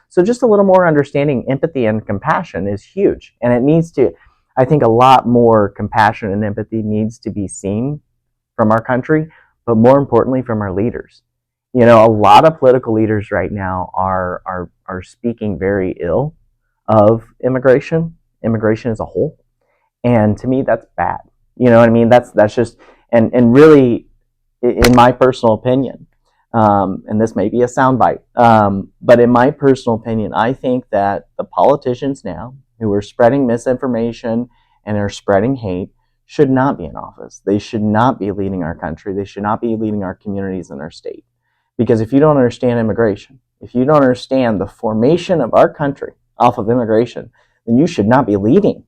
So just a little more understanding, empathy, and compassion is huge. And it needs to, I think a lot more compassion and empathy needs to be seen from our country, but more importantly from our leaders. You know, a lot of political leaders right now are speaking very ill of immigration as a whole. And to me, that's bad. You know what I mean? That's just, and really, in my personal opinion, and this may be a soundbite, but in my personal opinion, I think that the politicians now who are spreading misinformation and are spreading hate should not be in office. They should not be leading our country. They should not be leading our communities and our state. Because if you don't understand immigration, if you don't understand the formation of our country off of immigration, then you should not be leading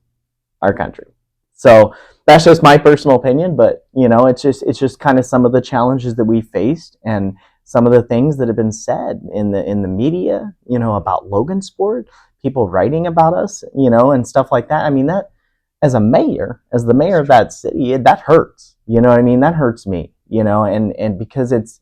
our country. So that's just my personal opinion, but you know, it's just kind of some of the challenges that we faced and some of the things that have been said in the media, you know, about Logansport, people writing about us, you know, and stuff like that. I mean, that as the mayor of that city, that hurts. You know what I mean? That hurts me, you know, and because it's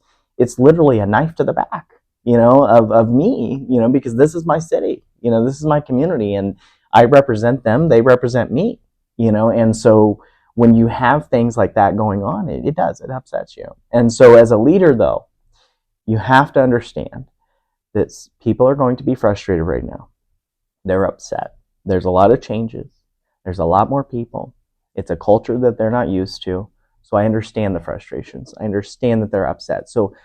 literally a knife to the back, you know, of me, you know, because this is my city, you know, this is my community, and I represent them, they represent me, you know, and so when you have things like that going on, it upsets you. And so as a leader, though, you have to understand that people are going to be frustrated right now. They're upset. There's a lot of changes. There's a lot more people. It's a culture that they're not used to. So I understand the frustrations. I understand that they're upset. So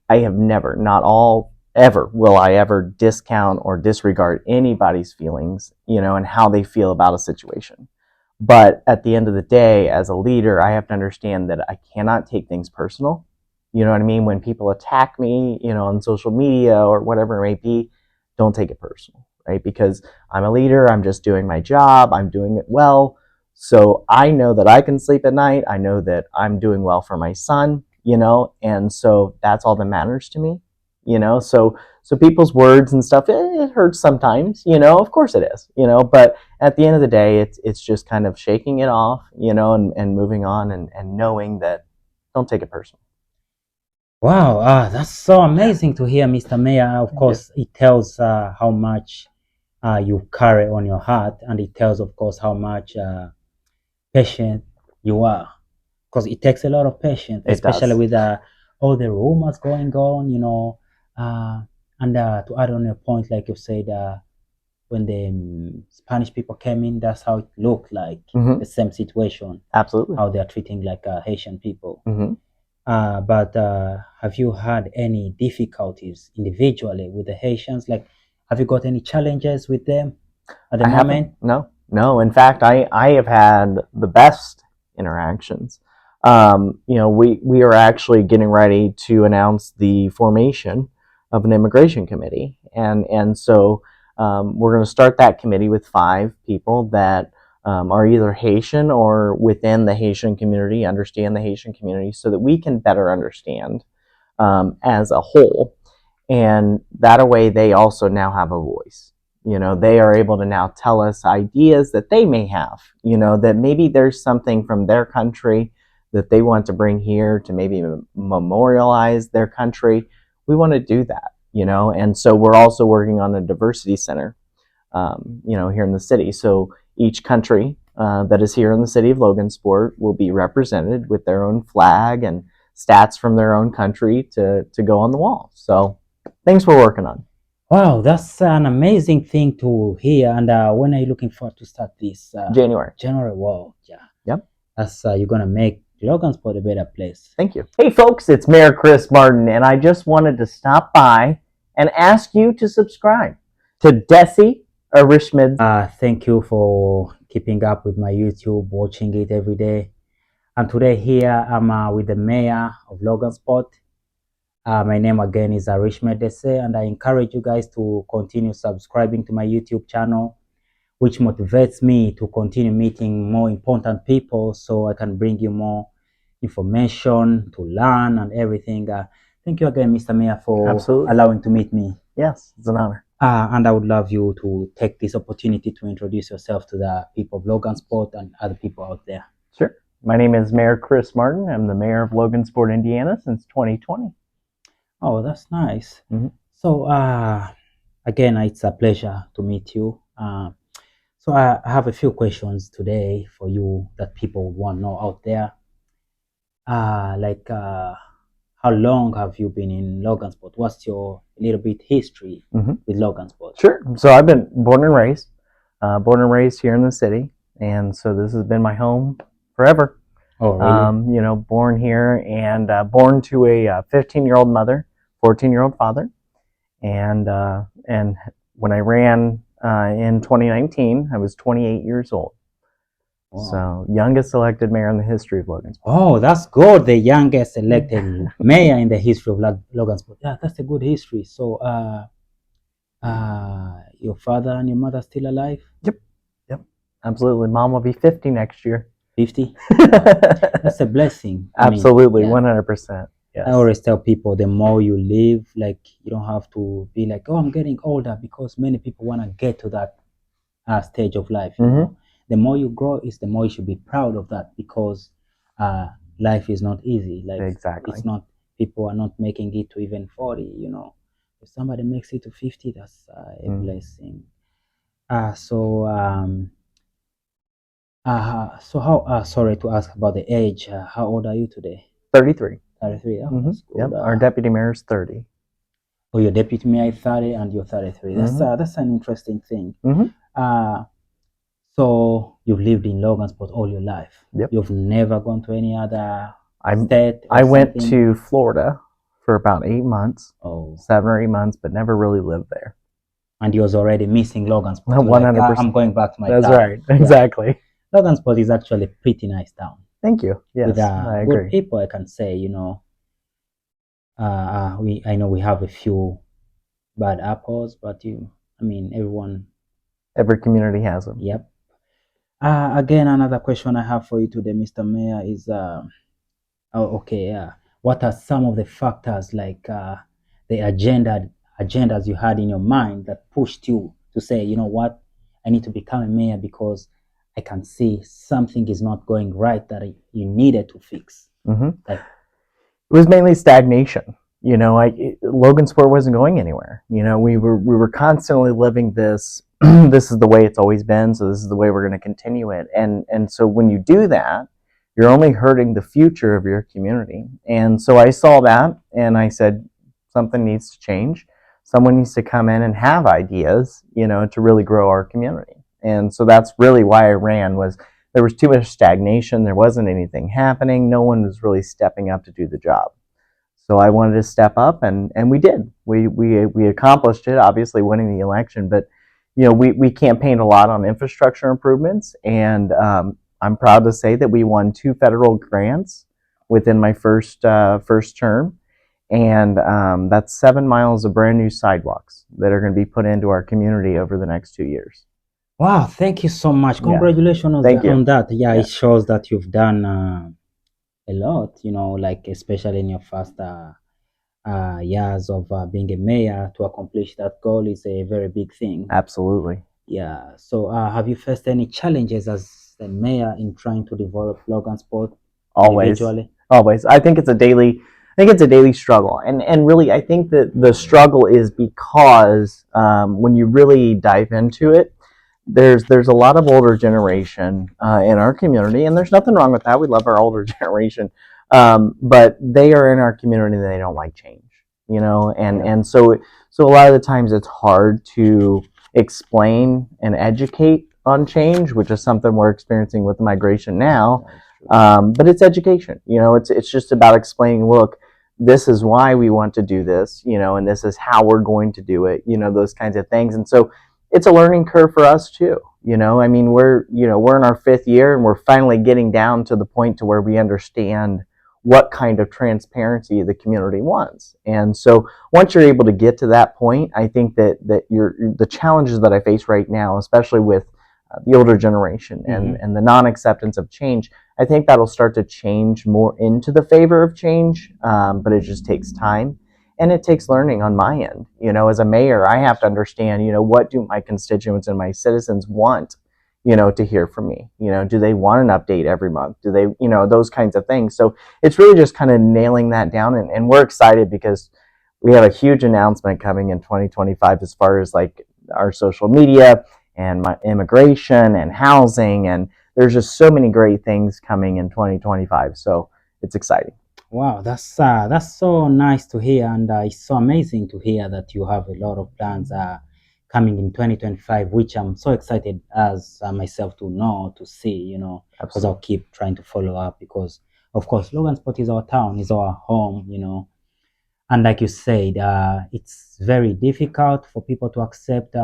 I have never, not all, ever will I ever discount or disregard anybody's feelings, you know, and how they feel about a situation. But at the end of the day, as a leader, I have to understand that I cannot take things personal. You know what I mean? When people attack me, you know, on social media or whatever it may be, don't take it personal, right? Because I'm a leader, I'm just doing my job, I'm doing it well. So I know that I can sleep at night. I know that I'm doing well for my son, you know, and so that's all that matters to me, you know. So people's words and stuff, it hurts sometimes, you know. Of course it is, you know. But at the end of the day, it's just kind of shaking it off, you know, and moving on and knowing that don't take it personal. Wow, that's so amazing to hear, Mr. Mayor. Of course, it tells how much you carry on your heart, and it tells, of course, how much patient you are. Because it takes a lot of patience, It especially does. with all the rumors going on, you know. And to add on your point, like you said, when the Spanish people came in, that's how it looked like, Mm-hmm. the same situation, Absolutely. how they are treating like Haitian people. Mm-hmm. But have you had any difficulties individually with the Haitians? Like, have you got any challenges with them at the I haven't. moment? No. In fact, I have had the best interactions. You know, we are actually getting ready to announce the formation of an immigration committee, and so we're going to start that committee with 5 people that are either Haitian or within the Haitian community, understand the Haitian community, so that we can better understand as a whole, and that way they also now have a voice. You know, they are able to now tell us ideas that they may have, you know, that maybe there's something from their country that they want to bring here to maybe memorialize their country. We want to do that, you know, and so we're also working on a diversity center, you know, here in the city. So each country that is here in the city of Logansport will be represented with their own flag and stats from their own country to go on the wall. So things we're working on. Wow, that's an amazing thing to hear. And when are you looking forward to start this? January. January. Wow, yeah. Yep. That's you're gonna make Logansport a better place. Thank you. Hey folks, it's Mayor Chris Martin, and I just wanted to stop by and ask you to subscribe to Desi Arishmed's. Thank you for keeping up with my YouTube, watching it every day. And today here I'm with the mayor of Logansport. My name again is Arishmed Dese, and I encourage you guys to continue subscribing to my YouTube channel, which motivates me to continue meeting more important people so I can bring you more information to learn and everything. Thank you again, Mr. Mayor, for Absolutely. allowing to meet me. Yes, it's an honor. And I would love you to take this opportunity to introduce yourself to the people of Logansport and other people out there. Sure. My name is Mayor Chris Martin. I'm the mayor of Logansport, Indiana since 2020. Oh, that's nice. Mm-hmm. So, again, it's a pleasure to meet you. So I have a few questions today for you that people want to know out there. Like, how long have you been in Logansport? What's your little bit history with Logansport? Sure. So I've been born and raised here in the city, and so this has been my home forever. Oh, really? You know, born here and born to a 15-year-old mother, 14-year-old father, and when I ran in 2019, I was 28 years old. Wow. So youngest elected mayor in the history of Logansport. Oh, that's good. The youngest elected mayor in the history of Logansport. Yeah, that's a good history. So, your father and your mother still alive? Yep, absolutely. Mom will be 50 next year. 50? That's a blessing. Absolutely, 100%. Yes. I always tell people the more you live, like, you don't have to be like, oh, I'm getting older, because many people want to get to that stage of life. You know? The more you grow, is the more you should be proud of that, because life is not easy. Like, exactly. It's not, people are not making it to even 40, you know. If somebody makes it to 50, that's a blessing. So how, sorry to ask about the age. How old are you today? 33. 33. Oh, that's good. Yep. Our deputy mayor is 30. Oh, your deputy mayor is 30 and you're 33. That's an interesting thing. So you've lived in Logansport all your life. Yep. You've never gone to any other state? I went to Florida for about 8 months. Oh. 7 or 8 months, but never really lived there. And you was already missing Logansport. 100%. Like, I'm going back to my town. That's right. Yeah. Exactly. Logansport is actually a pretty nice town. Thank you. Yes, with I good agree. people, I can say. You know, I know we have a few bad apples, but every community has them. Yep. Again, another question I have for you today, Mr. Mayor, is what are some of the factors, like the agendas you had in your mind that pushed you to say, you know what, I need to become a mayor because I can see something is not going right that you needed to fix? Like, it was mainly stagnation. You know, Logansport wasn't going anywhere. You know, we were constantly living this. This is the way it's always been, so this is the way we're going to continue it. And so when you do that, you're only hurting the future of your community. And so I saw that, and I said, something needs to change. Someone needs to come in and have ideas, you know, to really grow our community. And so that's really why I ran. Was there was too much stagnation. There wasn't anything happening. No one was really stepping up to do the job. So I wanted to step up, and we did. We accomplished it, obviously winning the election. But, you know, we campaigned a lot on infrastructure improvements, and I'm proud to say that we won 2 federal grants within my first term, and that's 7 miles of brand new sidewalks that are going to be put into our community over the next 2 years. Wow, thank you so much. Congratulations on that. Yeah, it shows that you've done a lot, you know, like especially in your first years of being a mayor. To accomplish that goal is a very big thing. Absolutely. Yeah. So have you faced any challenges as a mayor in trying to develop Logansport? Always. I think it's a daily struggle, and really I think that the struggle is because when you really dive into it, there's a lot of older generation in our community, and there's nothing wrong with that. We love our older generation, but they are in our community and they don't like change, you know, and so a lot of the times it's hard to explain and educate on change, which is something we're experiencing with migration now. But it's education, you know. It's just about explaining, look, this is why we want to do this, you know, and this is how we're going to do it, you know, those kinds of things. And so it's a learning curve for us too. You know, I mean, we're in our 5th year, and we're finally getting down to the point to where we understand what kind of transparency the community wants. And so once you're able to get to that point, I think that the challenges that I face right now, especially with the older generation and the non-acceptance of change, I think that'll start to change more into the favor of change, but it just takes time. And it takes learning on my end. You know, as a mayor, I have to understand, you know, what do my constituents and my citizens want, you know, to hear from me? You know, do they want an update every month? Do they, you know, those kinds of things. So it's really just kind of nailing that down. And we're excited because we have a huge announcement coming in 2025 as far as like our social media and my immigration and housing, and there's just so many great things coming in 2025. So it's exciting. Wow, that's so nice to hear, and it's so amazing to hear that you have a lot of plans coming in 2025, which I'm so excited as myself to know, to see, because I'll Absolutely. keep trying to follow up because, of course, Logansport is our town, is our home, and like you said, it's very difficult for people to accept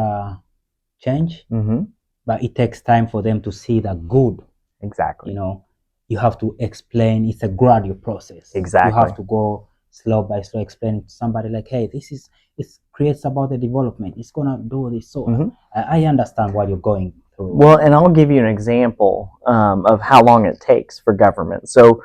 change, Mm-hmm. but it takes time for them to see the good. Exactly. you know you have to explain. It's a gradual process. You Exactly. have to go slow by slow, explain to somebody like, hey, this is, it creates about the development, it's gonna do this. So Mm-hmm. I understand what you're going through, Well, and I'll give you an example of how long it takes for government. So,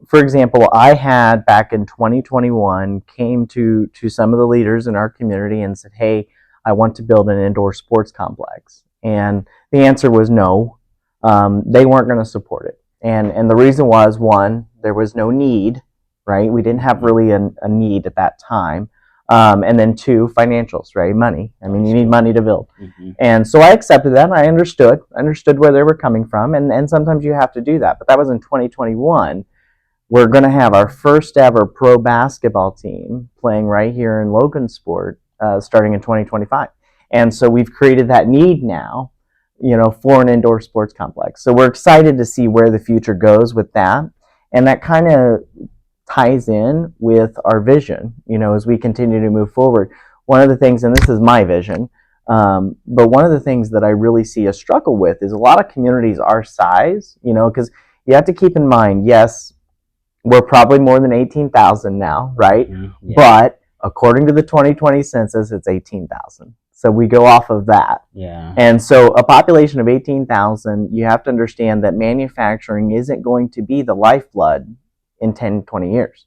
for example, I had back in 2021 came to some of the leaders in our community and said, "Hey, I want to build an indoor sports complex," and the answer was no. They weren't going to support it, and the reason was one, there was no need, right? We didn't have really a need at that time, and then two, financials, right? Money. I mean, you need money to build. Mm-hmm. And so I accepted that. And I understood where they were coming from, and sometimes you have to do that. But that was in 2021. We're going to have our first ever pro basketball team playing right here in Logansport starting in 2025. And so we've created that need now, for an indoor sports complex. So we're excited to see where the future goes with that. And that kind of ties in with our vision, as we continue to move forward. One of the things, and this is my vision, but one of the things that I really see a struggle with is a lot of communities our size, because you have to keep in mind, yes, we're probably more than 18,000 now, right? Mm-hmm. Yeah. But according to the 2020 census, it's 18,000. So we go off of that. Yeah. And so a population of 18,000, you have to understand that manufacturing isn't going to be the lifeblood in 10, 20 years.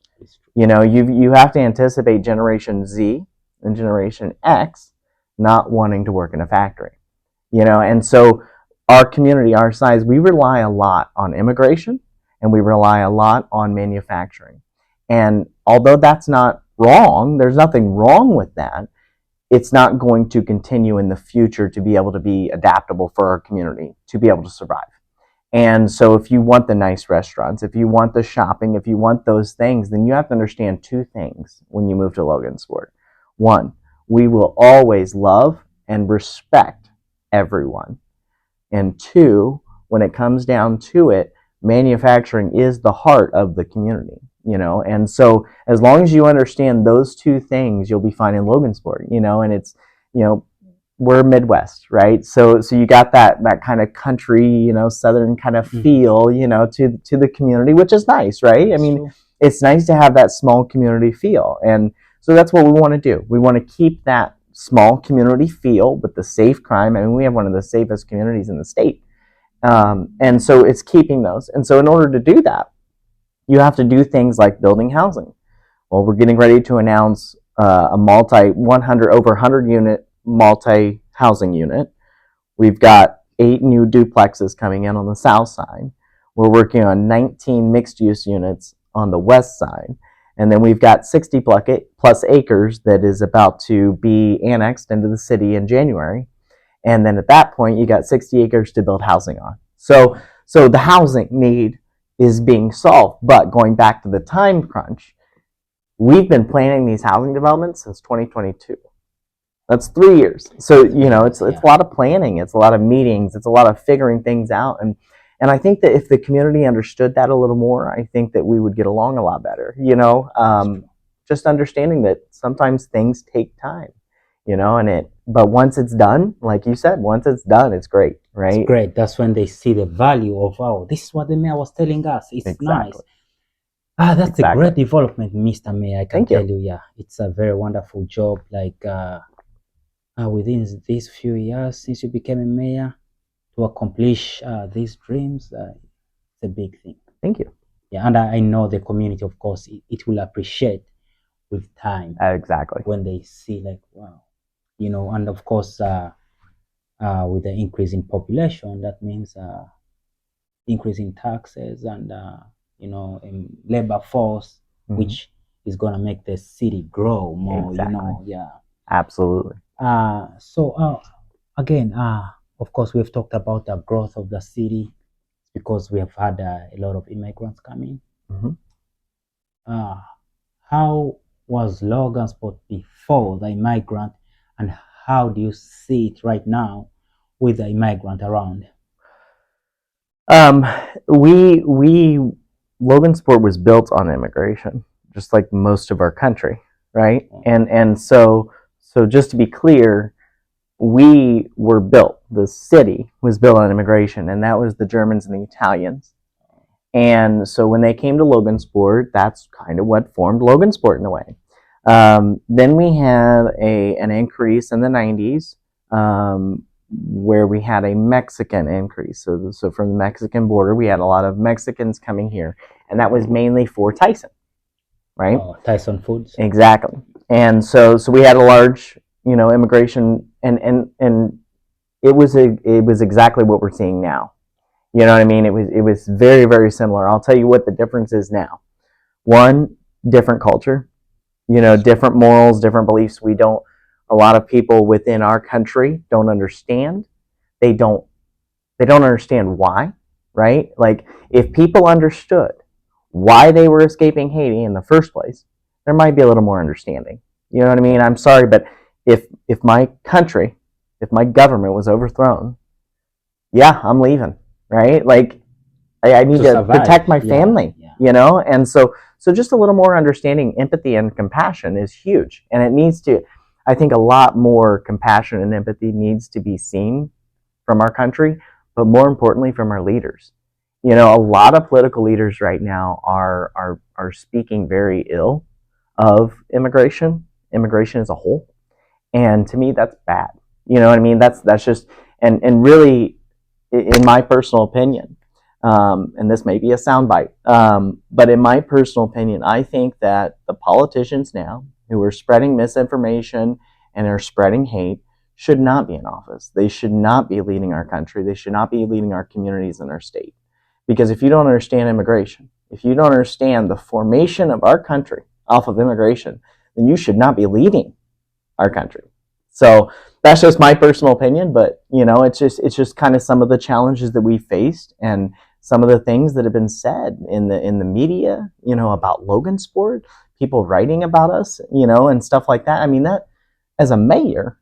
You have to anticipate Generation Z and Generation X not wanting to work in a factory. And so our community, our size, we rely a lot on immigration and we rely a lot on manufacturing. And although that's not wrong, there's nothing wrong with that, it's not going to continue in the future to be able to be adaptable for our community to be able to survive. And so if you want the nice restaurants, if you want the shopping, if you want those things, then you have to understand two things when you move to Logansport. One, we will always love and respect everyone. And two, when it comes down to it, manufacturing is the heart of the community. And so as long as you understand those two things, you'll be fine in Logansport. And it's, we're Midwest, right? So you got that kind of country, southern kind of feel, to the community, which is nice, right? That's I mean, true. it's nice to have that small community feel. And so that's what we want to do. We want to keep that small community feel with the safe crime. I mean, we have one of the safest communities in the state. And so it's keeping those. And so in order to do that, you have to do things like building housing. Well, we're getting ready to announce a multi 100 over 100 unit multi housing unit. We've got 8 new duplexes coming in on the south side. We're working on 19 mixed use units on the west side. And then we've got 60 plus acres that is about to be annexed into the city in January. And then at that point, you got 60 acres to build housing on. So the housing need is being solved. But going back to the time crunch, we've been planning these housing developments since 2022. That's 3 years. So it's a lot of planning. It's a lot of meetings. It's a lot of figuring things out. And I think that if the community understood that a little more, I think that we would get along a lot better. Just understanding that sometimes things take time. But once it's done, like you said, once it's done, it's great, right? It's great. That's when they see the value of, oh, this is what the mayor was telling us. It's Exactly. nice. That's a Exactly. great development, Mr. Mayor. I can Thank you. tell you, yeah, it's a very wonderful job. Like within these few years since you became a mayor, to accomplish these dreams, it's a big thing. Thank you. Yeah, and I know the community, of course, it will appreciate with time Exactly. when they see like, wow, and of course, with the increase in population, that means increase in taxes and in labor force, Mhm. which is gonna make the city grow more. Exactly. Yeah. Absolutely. Again, of course, we've talked about the growth of the city because we have had a lot of immigrants coming. Mm-hmm. Uh, how was Logansport before the immigrant, and how do you see it right now with the immigrant around? Um, we Logansport was built on immigration, just like most of our country, right? And so just to be clear, we were built. The city was built on immigration, and that was the Germans and the Italians. And so when they came to Logansport, that's kind of what formed Logansport in a way. Then we had an increase in the 90s, where we had a Mexican increase. So from the Mexican border, we had a lot of Mexicans coming here, and that was mainly for Tyson, right? Tyson Foods. Exactly. And so we had a large, immigration, and it was exactly what we're seeing now. You know what I mean? It was very, very similar. I'll tell you what the difference is now. One, different culture, different morals, different beliefs. A lot of people within our country don't understand. They don't they don't understand why, right? Like, if people understood why they were escaping Haiti in the first place, there might be a little more understanding. You know what I mean? I'm sorry, but if my country, if my government was overthrown, yeah, I'm leaving, right? Like, I need To to survive. protect my Yeah, family, yeah. and so just a little more understanding, empathy, and compassion is huge, and it needs to. I think a lot more compassion and empathy needs to be seen from our country, but more importantly from our leaders. A lot of political leaders right now are speaking very ill of immigration as a whole, and to me that's bad. You know what I mean? That's just, and really, in my personal opinion, and this may be a soundbite, but in my personal opinion, I think that the politicians now who are spreading misinformation and are spreading hate should not be in office. They should not be leading our country. They should not be leading our communities and our state. Because if you don't understand immigration, if you don't understand the formation of our country off of immigration, then you should not be leading our country. So that's just my personal opinion, but it's just kind of some of the challenges that we faced, and some of the things that have been said in the media, about Logansport, people writing about us, and stuff like that. I mean, that, as the mayor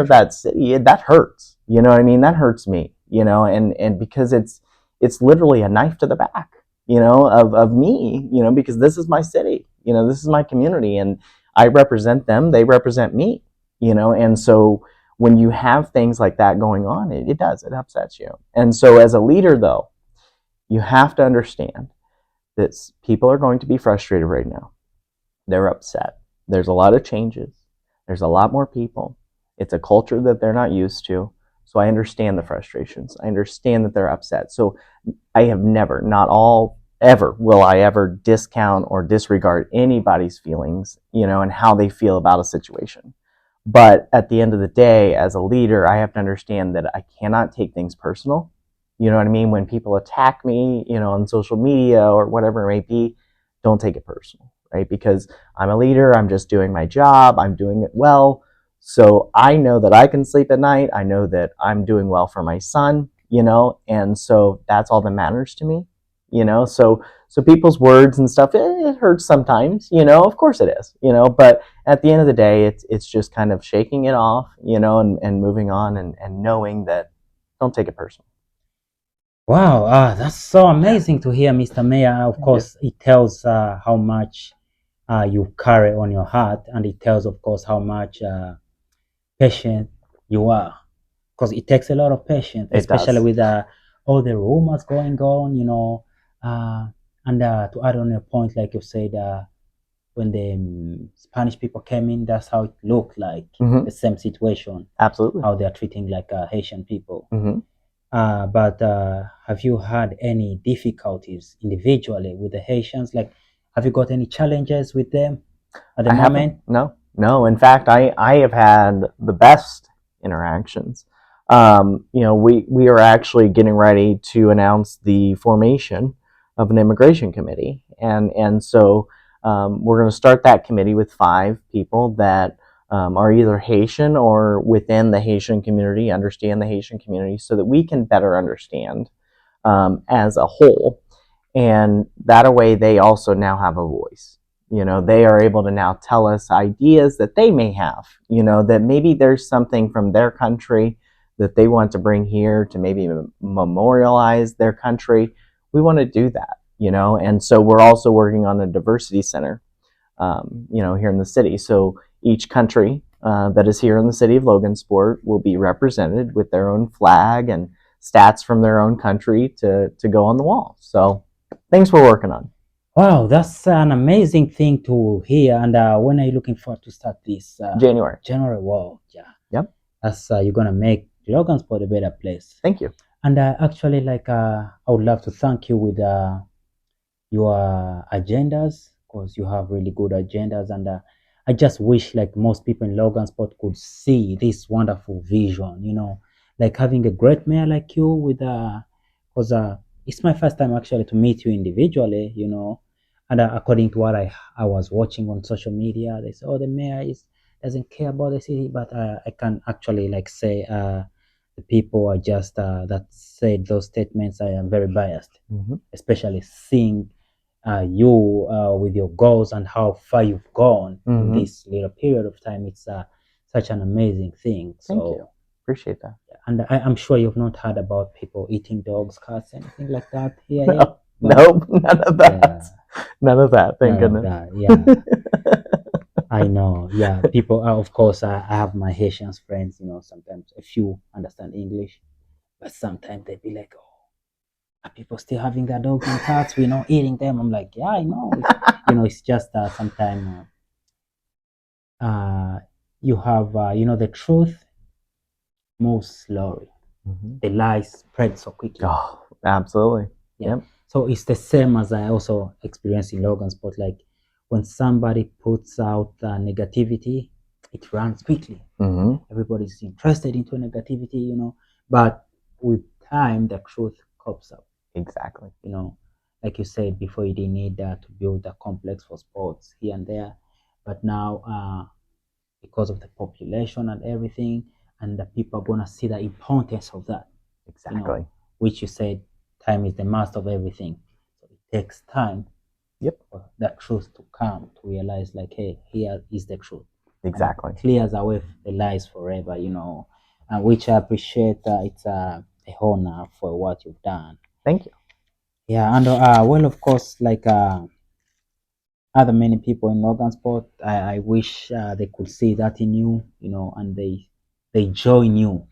of that city, that hurts. You know what I mean? That hurts me. And because it's literally a knife to the back, of me, because this is my city, this is my community, and I represent them, they represent me, and so when you have things like that going on, it upsets you. And so as a leader, though, you have to understand that people are going to be frustrated right now. They're upset. There's a lot of changes. There's a lot more people. It's a culture that they're not used to. So I understand the frustrations. I understand that they're upset. So I have never, not all, ever will I ever discount or disregard anybody's feelings, and how they feel about a situation. But at the end of the day, as a leader, I have to understand that I cannot take things personal. You know what I mean? When people attack me, on social media or whatever it may be, don't take it personal, right? Because I'm a leader, I'm just doing my job, I'm doing it well. So I know that I can sleep at night. I know that I'm doing well for my son, and so that's all that matters to me, So people's words and stuff, it hurts sometimes, of course it is, but at the end of the day, it's just kind of shaking it off, and moving on, and knowing that, don't take it personal. Wow, that's so amazing to hear, Mr. Mayor. Of course, it tells how much you carry on your heart, and it tells, of course, how much patient you are. Because it takes a lot of patience, It especially does. with all the rumors going on. And to add on a point, like you said, when the Spanish people came in, that's how it looked like, Mm-hmm. the same situation, Absolutely. how they're treating like Haitian people. Mm-hmm. But have you had any difficulties individually with the Haitians? Like, have you got any challenges with them at the I haven't. moment? No. In fact, I have had the best interactions. We are actually getting ready to announce the formation of an immigration committee, and so we're going to start that committee with 5 people that are either Haitian or within the Haitian community, understand the Haitian community, so that we can better understand as a whole. And that way, they also now have a voice. They are able to now tell us ideas that they may have, that maybe there's something from their country that they want to bring here to maybe memorialize their country. We want to do that, and so we're also working on a diversity center, here in the city. So each country that is here in the city of Logansport will be represented with their own flag and stats from their own country to go on the wall. So things we're working on. Wow, that's an amazing thing to hear. And when are you looking forward to start this? January. January, wow, yeah. Yep. That's you're gonna make Logansport a better place. Thank you. And actually, I would love to thank you with your agendas, because you have really good agendas. And I just wish most people in Logansport could see this wonderful vision. Like having a great mayor like you with because it's my first time actually to meet you individually. And according to what I was watching on social media, they say, oh, the mayor doesn't care about the city. But I can actually say the people are just that said those statements, I am very biased, especially seeing you with your goals and how far you've gone in this little period of time. It's such an amazing thing. Thank you. Appreciate that. And I'm sure you've not heard about people eating dogs, cats, anything like that here. No, nope, none of that. Yeah. None of that. Thank goodness. Yeah. I know. Yeah, people. Of course, I have my Haitian friends. Sometimes a few understand English, but sometimes they be like, "Oh, are people still having their dogs and cats? We're not eating them." I'm like, "Yeah, I know." It's just sometimes you have the truth moves slowly. The lies spread so quickly. Oh, absolutely. Yeah. Yep. So it's the same as I also experienced in Logansport. Like when somebody puts out negativity, it runs quickly. Everybody's interested into negativity, but with time, the truth pops up. Exactly. Like you said before, you didn't need to build a complex for sports here and there, but now because of the population and everything, and the people are gonna see the importance of that. Exactly. Which you said, time is the master of everything. So it takes time. Yep. For that truth to come, to realize hey, here is the truth. Exactly. And it clears away the lies forever, and which I appreciate. It's a honor for what you've done. Thank you. Yeah, and well, of course, other many people in Logansport, I wish they could see that in you, and they join you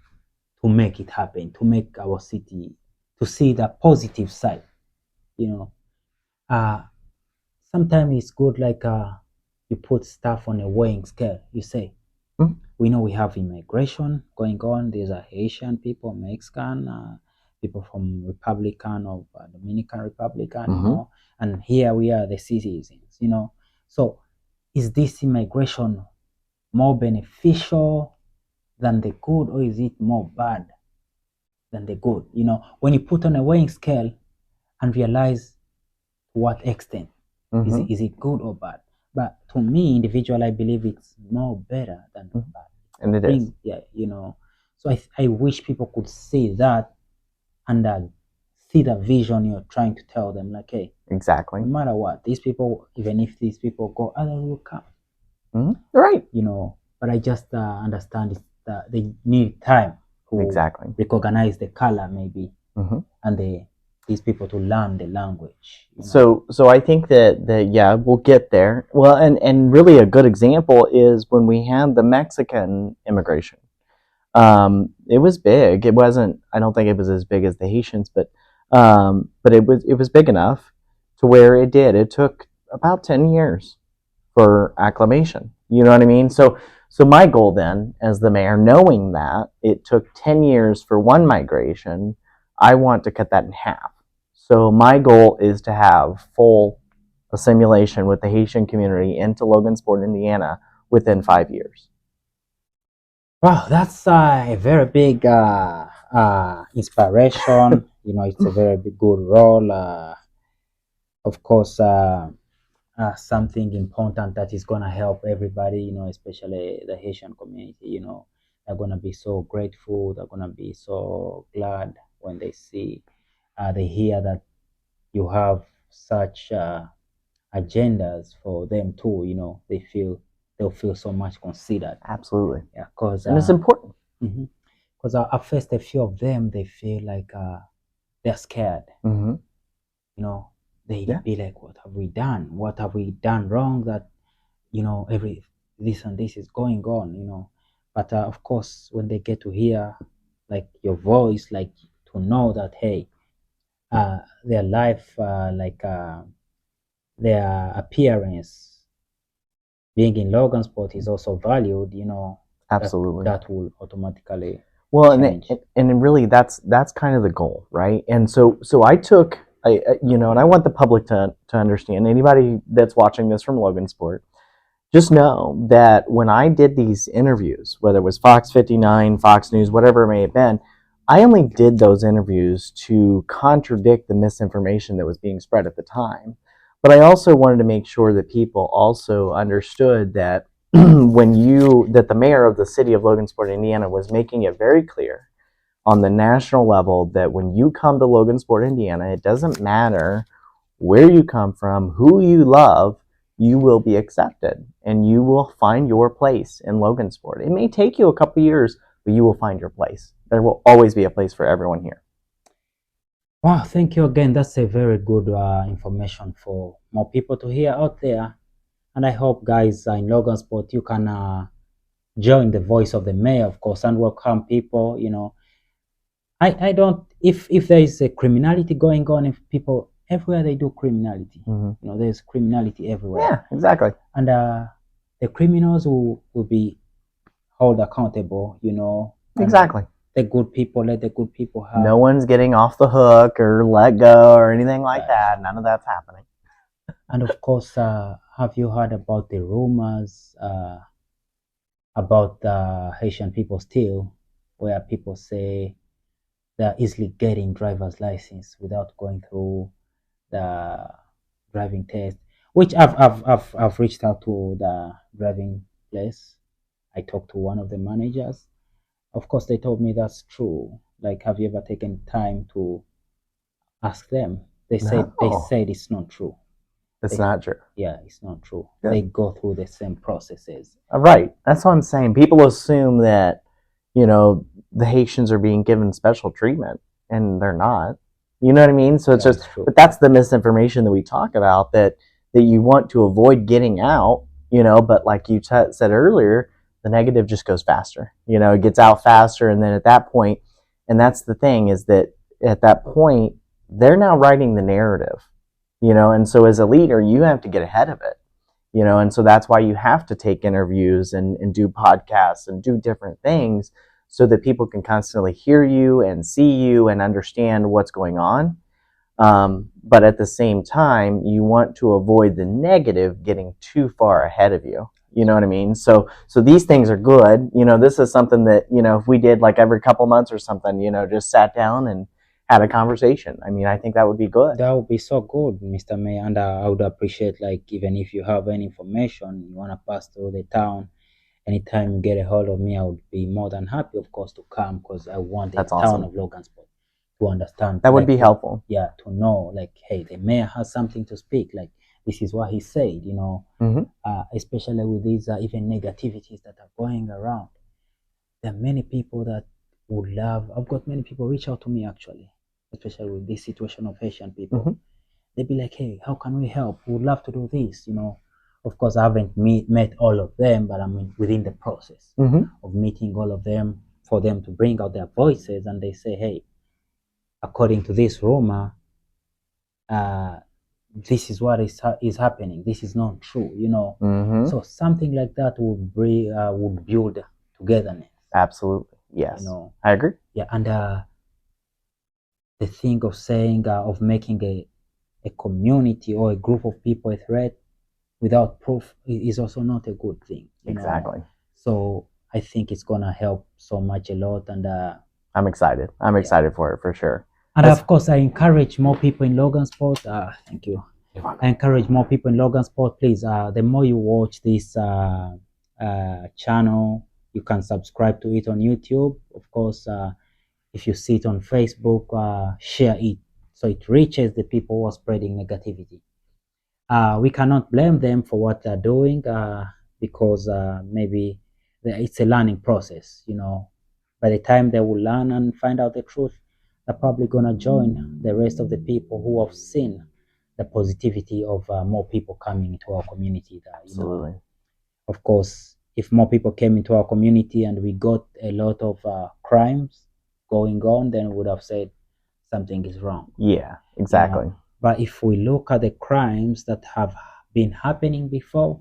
to make it happen, to make our city, to see the positive side. Sometimes it's good you put stuff on a weighing scale. You say, we know we have immigration going on. There's a Haitian people, Mexican, people from Republican of Dominican Republican, and here we are, the citizens, So is this immigration more beneficial than the good, or is it more bad than the good? When you put on a weighing scale and realize to what extent is it good or bad. But to me, individually, I believe it's more better than bad. And it is. Yeah, So I wish people could see that and see the vision you're trying to tell them. Hey, exactly. No matter what, these people, even if these people go, others will come. Right. But I just understand that they need time to recognize the color, maybe, and these people to learn the language. So I think that yeah, we'll get there. Well, and really a good example is when we had the Mexican immigration. It was big. It wasn't. I don't think it was as big as the Haitians, but it was big enough to where it did. It took about 10 years for acclimation. You know what I mean? So my goal then, as the mayor, knowing that it took 10 years for one migration, I want to cut that in half. So my goal is to have full assimilation with the Haitian community into Logansport, Indiana, within 5 years. Wow, that's a very big inspiration. It's a very big, good role. Of course, something important that is gonna help everybody, especially the Haitian community. They're gonna be so grateful. They're gonna be so glad when they hear that you have such agendas for them too. They'll feel so much considered. Absolutely. Yeah, because And it's important. Because at first a few of them they feel like they're scared. Mm-hmm. They Yeah. be like, what have we done? What have we done wrong that every this and this is going on? But of course, when they get to hear like your voice, like to know that hey, their life, their appearance being in Logansport is also valued, Absolutely. that will automatically Well, change. and really that's kind of the goal, right? And so I took, and I want the public to understand. Anybody that's watching this from Logansport, just know that when I did these interviews, whether it was Fox 59, Fox News, whatever it may have been, I only did those interviews to contradict the misinformation that was being spread at the time. But I also wanted to make sure that people also understood that that the mayor of the city of Logansport, Indiana, was making it very clear on the national level that when you come to Logansport, Indiana, it doesn't matter where you come from, who you love, you will be accepted and you will find your place in Logansport. It may take you a couple years, but you will find your place. There will always be a place for everyone here. Wow, thank you again. That's a very good information for more people to hear out there. And I hope, guys, in Logansport, you can join the voice of the mayor, of course, and welcome people. I don't, if there is a criminality going on, if people, everywhere they do criminality, there's criminality everywhere. Yeah, exactly. And the criminals will be held accountable, Exactly. The good people, let the good people have. No one's getting off the hook or let go or anything like that. None of that's happening. And of course, have you heard about the rumors about the Haitian people still, where people say they're easily getting driver's license without going through the driving test? Which I've reached out to the driving place. I talked to one of the managers. Of course, they told me that's true. Like, have you ever taken time to ask them? They said it's not true. It's not true. Yeah, it's not true. Yeah. They go through the same processes. Right. That's what I'm saying. People assume that, the Haitians are being given special treatment, and they're not. You know what I mean? So it's just, but that's the misinformation that we talk about, that you want to avoid getting out, but like you said earlier, the negative just goes faster. It gets out faster, and then at that point, and that's the thing, is that at that point, they're now writing the narrative, and so as a leader, you have to get ahead of it. And so that's why you have to take interviews and do podcasts and do different things so that people can constantly hear you and see you and understand what's going on. But at the same time, you want to avoid the negative getting too far ahead of you. You know what I mean? So these things are good. This is something that, if we did like every couple months or something, just sat down and had a conversation. I mean, I think that would be good. That would be so good, Mr. Mayor. And I would appreciate, like, even if you have any information you want to pass through the town, anytime you get a hold of me, I would be more than happy, of course, to come, because I want the town of Logansport to understand. That would be helpful. Yeah, to know, like, hey, the mayor has something to speak. Like, this is what he said, especially with these even negativities that are going around. There are many people that would love. I've got many people reach out to me, actually, especially with this situation of Haitian people. They'd be like, hey, how can we help? We would love to do this, Of course, I haven't met all of them, but I'm within the process of meeting all of them, for them to bring out their voices, and they say, hey, according to this rumor, this is what is happening. This is not true, So something like that would build togetherness. Absolutely, yes. I agree. Yeah, and the thing of saying of making a community or a group of people a threat without proof is also not a good thing. Exactly. So I think it's gonna help so much a lot, and I'm excited. I'm excited for it, for sure. And of course, I encourage more people in Logansport. Thank you. I encourage more people in Logansport, please. The more you watch this channel, you can subscribe to it on YouTube. Of course, if you see it on Facebook, share it so it reaches the people who are spreading negativity. We cannot blame them for what they're doing because maybe it's a learning process. By the time they will learn and find out the truth, they're probably going to join the rest of the people who have seen the positivity of more people coming into our community. Absolutely. Of course, if more people came into our community and we got a lot of crimes going on, then we would have said something is wrong. Yeah, exactly. But if we look at the crimes that have been happening before,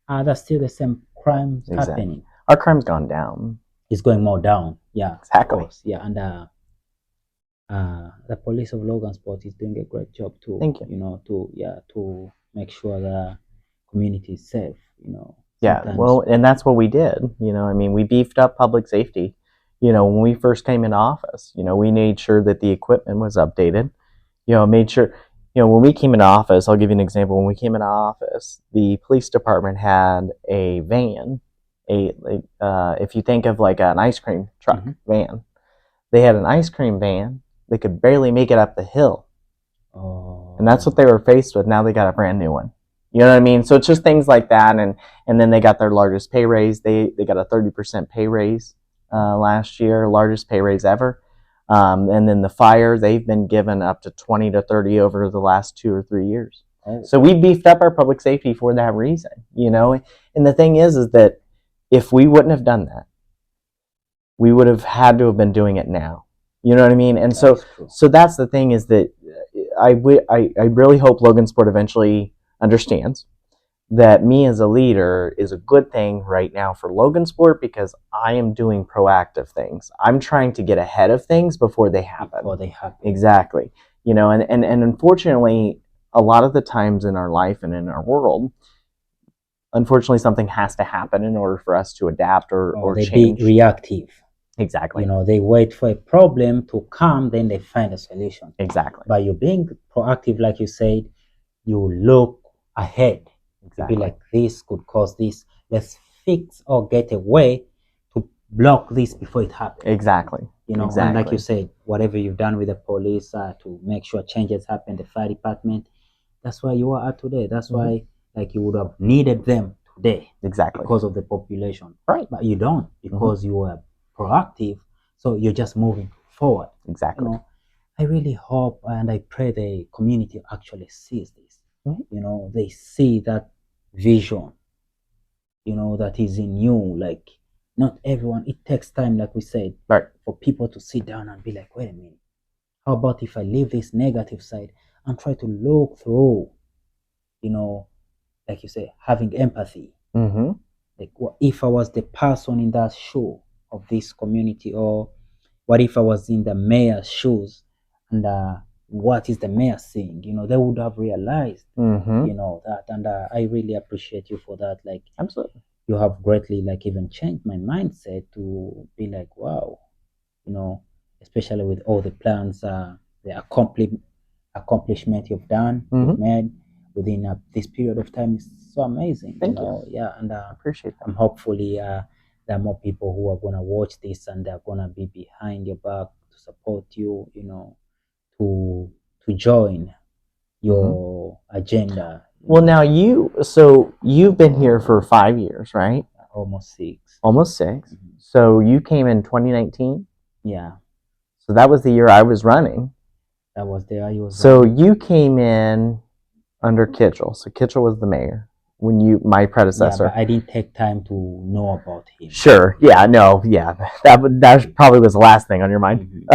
that's still the same crimes happening. Our crime's gone down. It's going more down. Yeah, exactly. Of course. Yeah, and the police of Logansport is doing a great job too. Thank you. To make sure the community is safe. Yeah, well, and that's what we did. I mean, we beefed up public safety. When we first came into office, we made sure that the equipment was updated. Made sure, when we came into office, I'll give you an example. When we came into office, the police department had a van, if you think of like an ice cream truck van, they had an ice cream van. They could barely make it up the hill. Oh. And that's what they were faced with. Now they got a brand new one. You know what I mean? So it's just things like that. And then they got their largest pay raise. They got a 30% pay raise last year, largest pay raise ever. And then the fire, they've been given up to 20 to 30 over the last 2 or 3 years. Oh. So we beefed up our public safety for that reason, And the thing is that if we wouldn't have done that, we would have had to have been doing it now. You know what I mean? And so that's the thing, is that I really hope Logansport eventually understands that me as a leader is a good thing right now for Logansport, because I am doing proactive things. I'm trying to get ahead of things before they happen. Exactly. And unfortunately, a lot of the times in our life and in our world, unfortunately, something has to happen in order for us to adapt or change. Be reactive. Exactly. They wait for a problem to come, then they find a solution. Exactly. By you being proactive, like you said, you look ahead. Exactly. Be like, this could cause this. Let's fix or get a way to block this before it happens. Exactly. And like you said, whatever you've done with the police to make sure changes happen, the fire department, that's why you are at today. That's why, like, you would have needed them today. Exactly. Because of the population. Right. But you don't, because you are proactive. So you're just moving forward. Exactly. I really hope and I pray the community actually sees this. They see that vision, that is in you. Like, not everyone, it takes time, like we said, right, for people to sit down and be like, wait a minute, how about if I leave this negative side and try to look through, like you say, having empathy. Like, what if I was the person in that shoe of this community, or what if I was in the mayor's shoes, and what is the mayor seeing? They would have realized, that. And I really appreciate you for that. Like, absolutely, you have greatly, like, even changed my mindset to be like, wow, especially with all the plans, the accomplishment you've done, you've made within this period of time is so amazing. Thank you. Yeah, and I appreciate that. I'm hopefully there are more people who are gonna watch this, and they're gonna be behind your back to support you, to join your agenda. Well, now you've been here for 5 years, right? Almost 6. Almost 6. So you came in 2019? Yeah. So that was the year I was running. That was the year you was So running. You came in under Kitchell. So Kitchell was the mayor when my predecessor. Yeah, but I didn't take time to know about him. Sure. Yeah. No. Yeah. That probably was the last thing on your mind.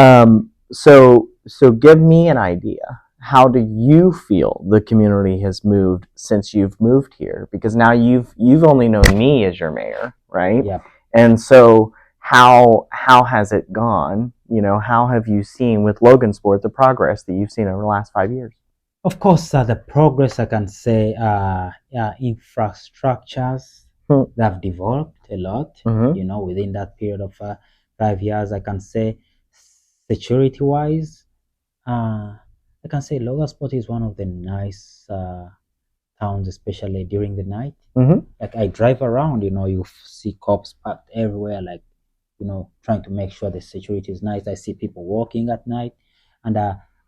So give me an idea. How do you feel the community has moved since you've moved here? Because now you've only known me as your mayor, right? Yeah. And so how has it gone? How have you seen with Logansport the progress that you've seen over the last 5 years? Of course, the progress, I can say, infrastructures that have developed a lot. Within that period of 5 years, I can say, security-wise, I can say Logansport is one of the nice towns, especially during the night. Mm-hmm. Like I drive around, you see cops parked everywhere, like trying to make sure the security is nice. I see people walking at night, and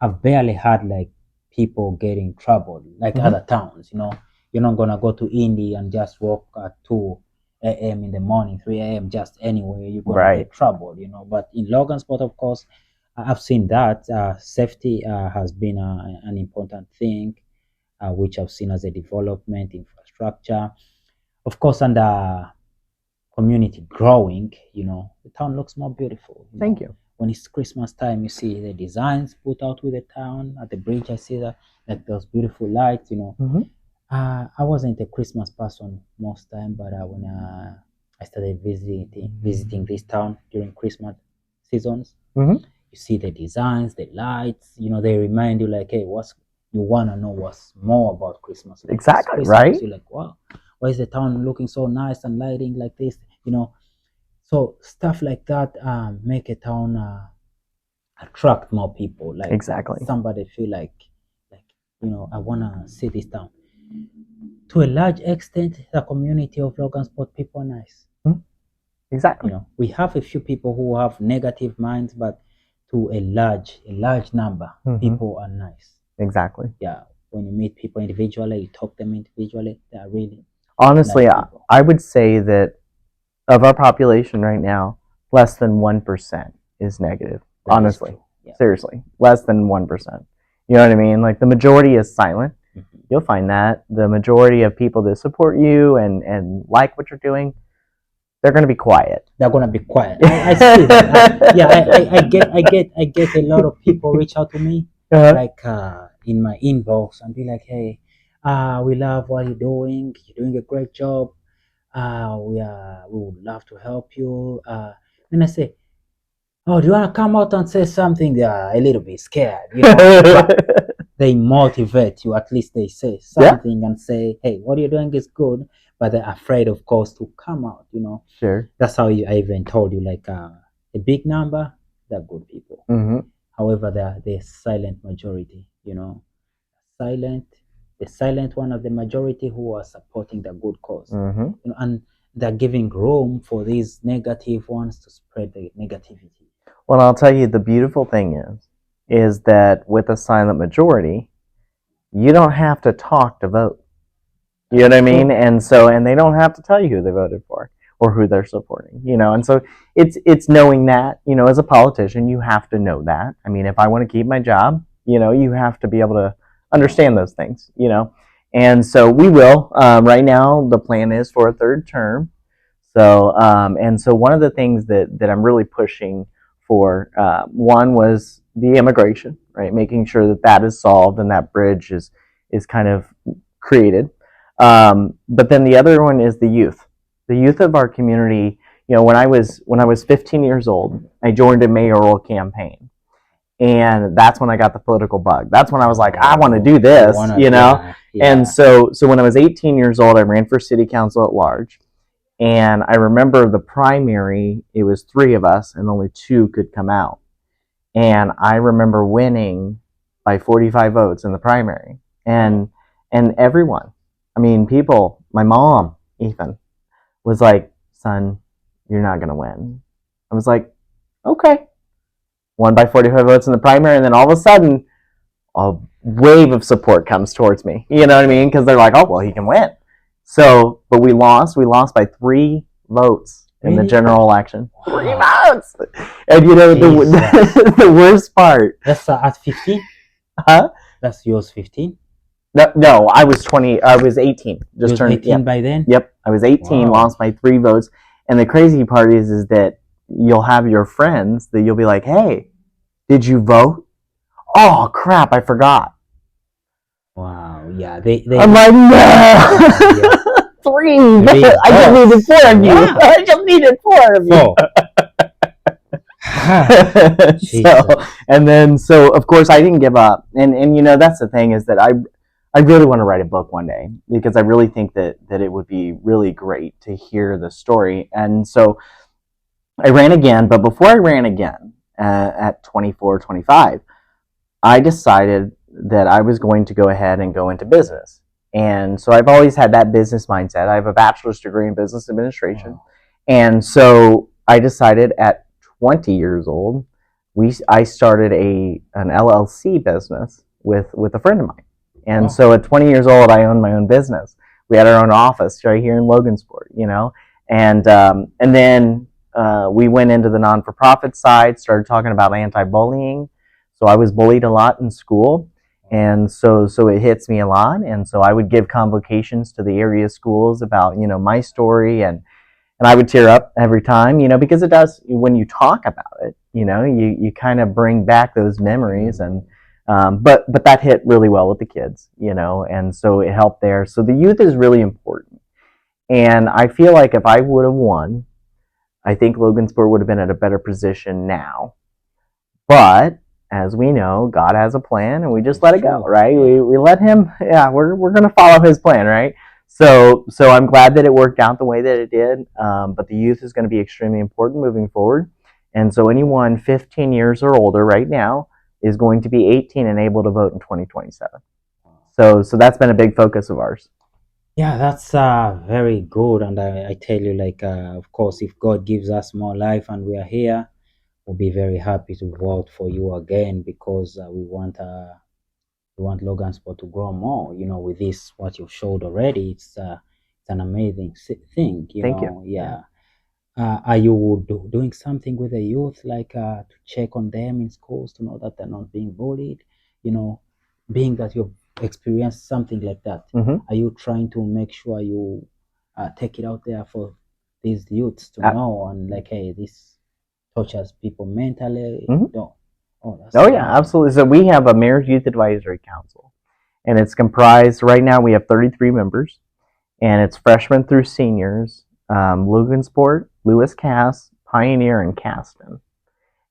I've barely had like people get in trouble like Mm-hmm. other towns. You're not gonna go to Indy and just walk at 2 a.m. in the morning, 3 a.m. just anywhere. You're gonna Right. get trouble. But in Logansport, of course, I've seen that safety has been an important thing, which I've seen as a development infrastructure. Of course, under community growing, the town looks more beautiful. Thank you. When it's Christmas time, you see the designs put out with the town. At the bridge, I see that like those beautiful lights. Mm-hmm. I wasn't a Christmas person most time, but when I started visiting this town during Christmas seasons, Mm-hmm. you see the designs, the lights. They remind you like, hey, you wanna know what's more about Christmas? Like, it's Exactly. Christmas. Right. You're like, wow, why is the town looking so nice and lighting like this? So stuff like that make a town attract more people. Like Exactly. somebody feel like I wanna see this town. To a large extent, the community of Logansport people are nice. Mm-hmm. Exactly. We have a few people who have negative minds, but to a large number, Mm-hmm. people are nice. Exactly. Yeah, when you meet people individually, you talk to them individually, they are really Honestly, nice people. I would say that of our population right now, less than 1% is negative. That is Honestly, true. Yeah. seriously, less than 1%. You know what I mean? Like the majority is silent. Mhm. You'll find that the majority of people that support you and like what you're doing, they're going to be quiet. They're gonna be quiet. I see that. I get a lot of people reach out to me Uh-huh. like in my inbox and be like, hey, we love what you're doing. You're doing a great job. We would love to help you. And I say, oh, do you wanna come out and say something? They are a little bit scared. But they motivate you. At least they say something and say, hey, what you're doing is good. But they're afraid, of course, to come out. Sure. That's how I even told you, like a big number, they're good people. Mm-hmm. However, they're the silent majority, silent, the silent one of the majority who are supporting the good cause, Mm-hmm. and they're giving room for these negative ones to spread the negativity. Well, I'll tell you, the beautiful thing is that with a silent majority, you don't have to talk to vote. You know what I mean? And they don't have to tell you who they voted for or who they're supporting. And so it's knowing that. As a politician, you have to know that. I mean, if I want to keep my job, you have to be able to understand those things. And so we will. Right now, the plan is for a third term. So one of the things that I'm really pushing for, one was the immigration, right? Making sure that is solved and that bridge is kind of created. But then the other one is the youth of our community. When I was 15 years old, I joined a mayoral campaign, and that's when I got the political bug. That's when I was like, I want to do this. Yeah. And so when I was 18 years old, I ran for city council at large. And I remember the primary, it was 3 of us and only 2 could come out. And I remember winning by 45 votes in the primary. And everyone, I mean, people, my mom, Ethan, was like, son, you're not going to win. I was like, okay. Won by 45 votes in the primary. And then all of a sudden, a wave of support comes towards me. You know what I mean? Because they're like, oh, well, he can win. So, but we lost. We lost by 3 votes in the general election. Wow. 3 votes. And the worst part. That's at 15? Huh? That's yours 15? No, I was 20. I was 18. Just turned 18 by then? Yep, I was 18. Wow. Lost by 3 votes. And the crazy part is that you'll have your friends that you'll be like, hey, did you vote? Oh crap, I forgot. Wow, yeah. I'm like, no. Yeah. 3. I just needed 4 of you. Yeah. I just needed 4 of you. So of course I didn't give up. And that's the thing is that I really want to write a book one day because I really think that it would be really great to hear the story. And so I ran again, but before I ran again at 24, 25, I decided, that I was going to go ahead and go into business. And so I've always had that business mindset. I have a bachelor's degree in business administration. Wow. And so I decided at 20 years old, I started an LLC business with a friend of mine. And wow. So at 20 years old, I owned my own business. We had our own office right here in Logansport, and then we went into the non-for-profit side, started talking about anti-bullying. So I was bullied a lot in school, and so it hits me a lot. And so I would give convocations to the area schools about my story, and I would tear up every time, because it does, when you talk about it, you kind of bring back those memories. And but that hit really well with the kids, and so it helped there. So the youth is really important, and I feel like if I would have won, I think Logansport would have been at a better position now. But as we know, God has a plan, and we just let it go, right? We let him. Yeah, we're going to follow his plan, right? So I'm glad that it worked out the way that it did. But the youth is going to be extremely important moving forward. And so anyone 15 years or older right now is going to be 18 and able to vote in 2027. So that's been a big focus of ours. Yeah, that's very good. And I tell you, like, of course, if God gives us more life and we are here, we'll be very happy to vote for you again, because we want Logansport to grow more. With this, what you've showed already, it's an amazing thing. Thank you. Yeah. Are you doing something with the youth, like to check on them in schools to know that they're not being bullied? Being that you've experienced something like that, are you trying to make sure you take it out there for these youths to know, and like, hey, this touches people mentally? Yeah, absolutely. So we have a Mayor's Youth Advisory Council, and it's comprised, right now we have 33 members, and it's freshmen through seniors, Logansport, Lewis Cass, Pioneer, and Caston.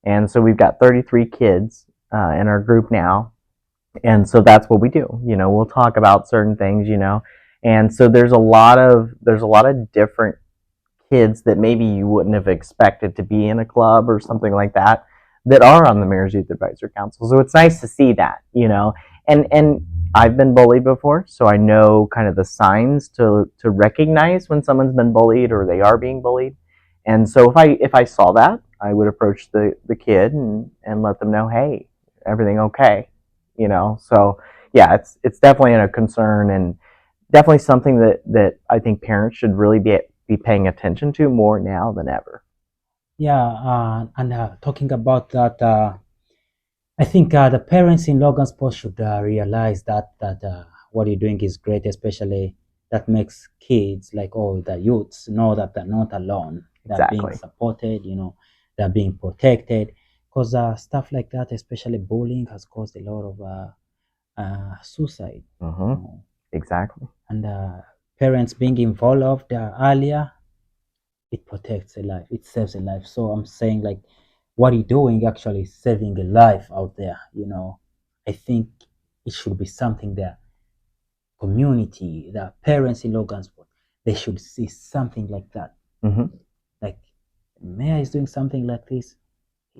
And so we've got 33 kids in our group now. And so that's what we do. We'll talk about certain things, and so there's a lot of different kids that maybe you wouldn't have expected to be in a club or something like that are on the Mayor's Youth Advisory Council. So it's nice to see that, and I've been bullied before, so I know kind of the signs to recognize when someone's been bullied or they are being bullied. And so if I saw that, I would approach the kid and let them know, hey, everything okay, So yeah, it's definitely a concern, and definitely something that I think parents should really be paying attention to more now than ever. Yeah, and talking about that, I think the parents in Logansport should realize that what you're doing is great, especially that makes kids, like all the youths, know that they're not alone. They're being supported, they're being protected. Because stuff like that, especially bullying, has caused a lot of suicide. Exactly. And parents being involved earlier, it protects a life, it saves a life. So I'm saying, like, what you're doing actually is saving a life out there. I think it should be something that community, the parents in Logansport, they should see something like that. Like, Mayor is doing something like this,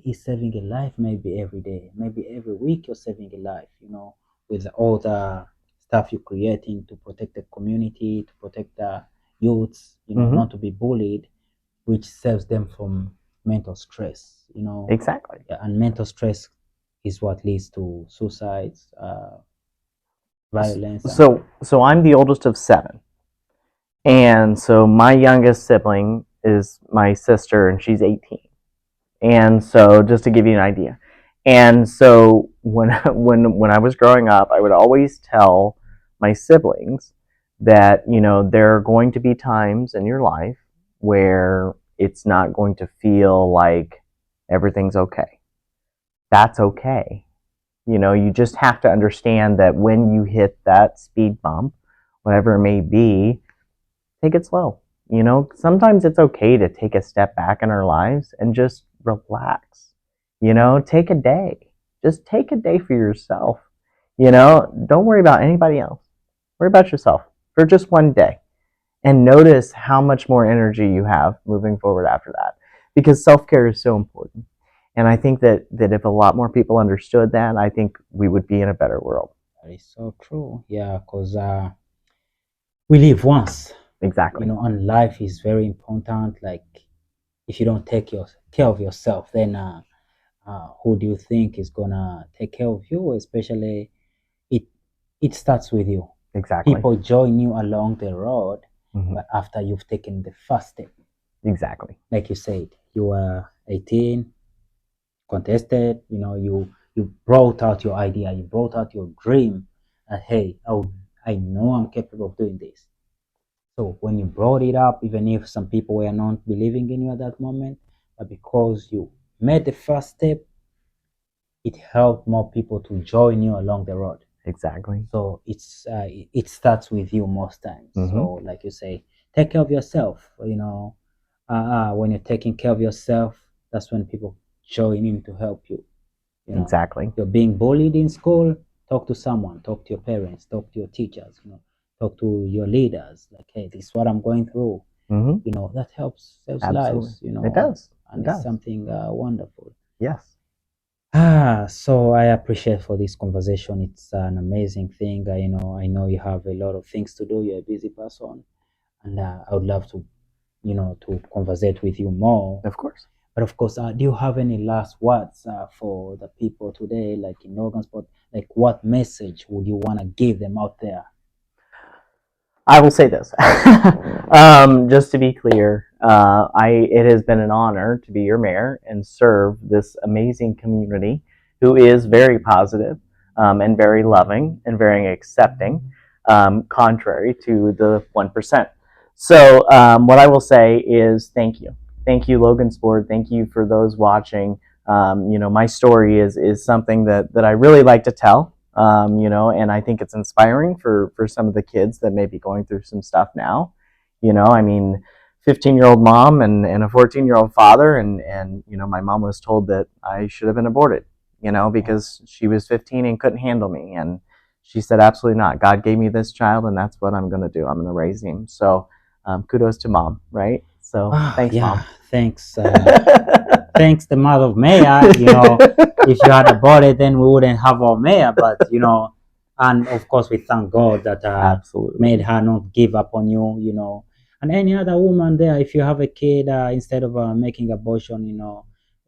he's saving a life. Maybe every day, maybe every week, you're saving a life, with all the stuff you're creating to protect the community, to protect the youths, not to be bullied, which saves them from mental stress, Exactly. Yeah, and mental stress is what leads to suicides, violence. So I'm the oldest of 7, and so my youngest sibling is my sister, and she's 18. And so just to give you an idea, and so when I was growing up, I would always tell my siblings that there are going to be times in your life where it's not going to feel like everything's okay. That's okay. You just have to understand that when you hit that speed bump, whatever it may be, take it slow. Sometimes it's okay to take a step back in our lives and just relax. Take a day. Just take a day for yourself. Don't worry about anybody else. Worry about yourself for just one day. And notice how much more energy you have moving forward after that. Because self-care is so important. And I think that if a lot more people understood that, I think we would be in a better world. That is so true. Yeah, because we live once, Exactly. and life is very important. Like, if you don't take care of yourself, then who do you think is gonna take care of you? Especially, it it starts with you. Exactly. People join you along the road, Mhm. but after you've taken the first step, Exactly. like you said, you were 18, contested. You brought out your idea, you brought out your dream, and hey, I know I'm capable of doing this. So when you brought it up, even if some people were not believing in you at that moment, but because you made the first step, it helped more people to join you along the road. Exactly. So it starts with you most times. Mhm. So like you say, take care of yourself. When you're taking care of yourself, that's when people join in to help you. Exactly. You're being bullied in school, talk to someone, talk to your parents, talk to your teachers, talk to your leaders. Like, hey, this is what I'm going through. Mhm. That saves Absolutely. lives. It does. And It it's does. something wonderful. Yes. So I appreciate for this conversation. It's an amazing thing. I know you have a lot of things to do. You're a busy person, and I would love to, to conversate with you more. Of course. But of course, do you have any last words for the people today, like in Logansport? Like, what message would you want to give them out there? I will say this, just to be clear, it has been an honor to be your mayor and serve this amazing community who is very positive, and very loving and very accepting, contrary to the 1%. So what I will say is thank you. Thank you, Logansport. Thank you for those watching. My story is something that I really like to tell. And I think it's inspiring for some of the kids that may be going through some stuff now. I mean, 15-year-old mom and a 14-year-old father, and my mom was told that I should have been aborted, because she was 15 and couldn't handle me, and she said, absolutely not. God gave me this child, and that's what I'm going to do. I'm going to raise him. So kudos to mom, right? So thanks, Yeah, mom. thanks. Thanks, the mother of mayor. If you had aborted, then we wouldn't have our mayor. But and of course, we thank God that Absolutely made her not give up on you. And any other woman there, if you have a kid, instead of making abortion,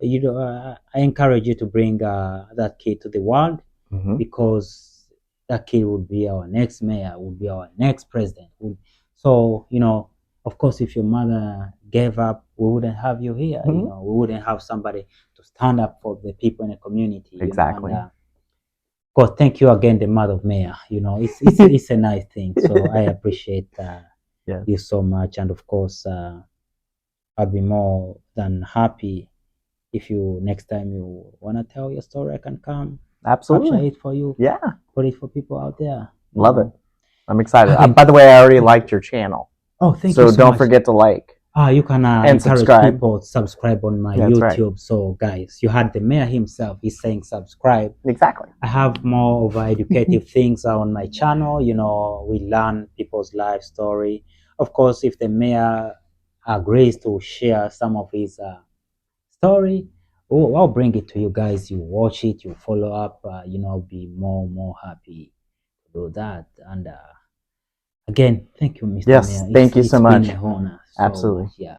I encourage you to bring that kid to the world, because that kid would be our next mayor, would be our next president. So, of course, if your mother gave up, we wouldn't have you here. We wouldn't have somebody to stand up for the people in the community. Exactly. And of course, thank you again, the mother of mayor. It's a nice thing. So I appreciate Yes. you so much. And of course, I'll be more than happy if you next time you wanna tell your story, I can come capture Absolutely. it for you, Yeah. put it for people out there. Love it. I'm excited. Again, By the way, I already liked your channel. oh, thank So you so don't much. forget to like. You can And encourage subscribe. people to subscribe on my That's right. YouTube. So guys, you had the mayor himself. He's saying subscribe. Exactly. I have more of educative things on my channel. We learn people's life story. Of course, if the mayor agrees to share some of his story, I'll bring it to you guys. You watch it, you follow up. I'll be more happy to do that. And again, thank you, Mr. Yes. Mayor. Thank you so It's been much. a honor. So Absolutely. yeah.